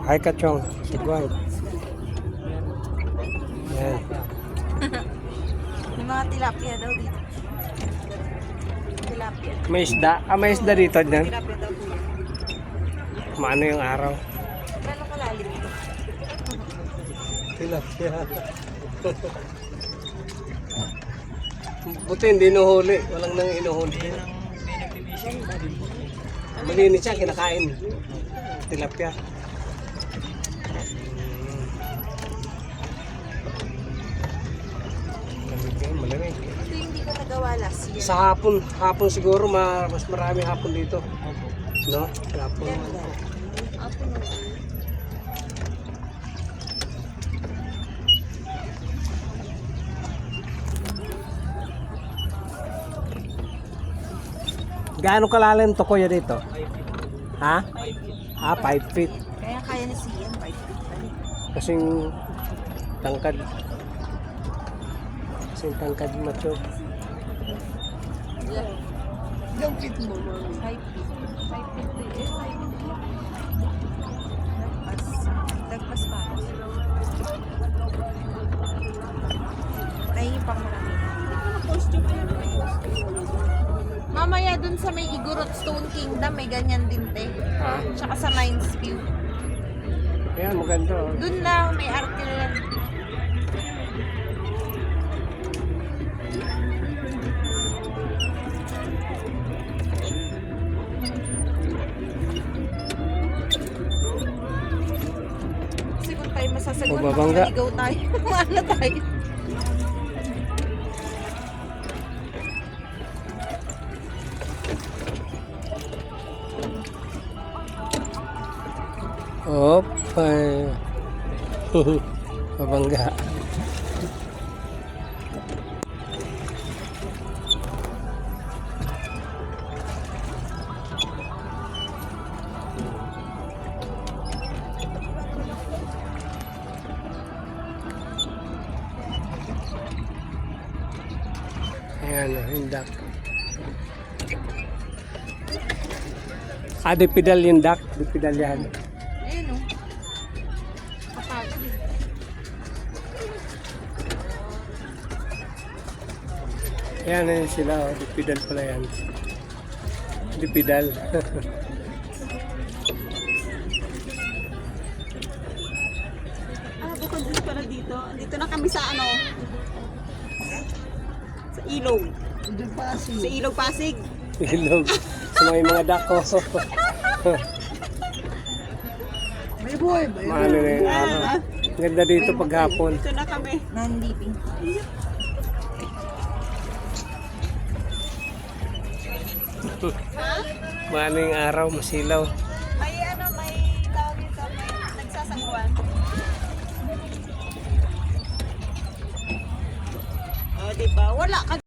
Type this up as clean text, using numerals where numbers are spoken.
Hi, Kachong. Sigwan. Yan. May mga tilapia daw dito. Tilapia. May isda. May isda dito dyan. Tilapia daw po yan. Maano yung araw? Gano'ng kalalim ito? Tilapia. Buti hindi inuhuli. Walang nang inuhuli. Malinis siya, kinakain. Tilapia. Malamig. Ito yung hindi ko nagawa last year. Sa hapon siguro mas marami hapon dito. No? Hapon. Apo na. Gaano kalalim to kuya dito? Ha? 5 feet. Kaya ni Sian, 5 feet pa rin. Kasing tangkad. Kasing tangkad macho. Yung feet mo, 5 feet. 5 feet to eh. 5 feet lang. Lagpas pa ako. Ay, yung pamarami. Mamaya dun sa may Igorot Stone Kingdom, may ganyan din te. Ha? Tsaka sa Mines View. Ayan, maganda. Oh. Dun lang, may artillery. Kasi kung tayo masasagot, Babangga. makakaligaw tayo. Ano tayo? Opay. Babangga. Ayan, hindak. Di pedal yung duck. Di pedal yan. Ayun o. Kapagod eh. Ayan, ayan sila. Oh. Di pedal pala yan. Di pedal. Bukod din pala dito. Dito na kami sa ano? Sa Ilog. Sa Ilog Pasig. Ilog. Sa mga duck ko. May boy. Maano na yung araw. Ganda dito paghapon. Dito na kami. Nandiping. Maano yung araw, masilaw. May ano, may tawag dito, may nagsasaguan. O, diba? Wala ka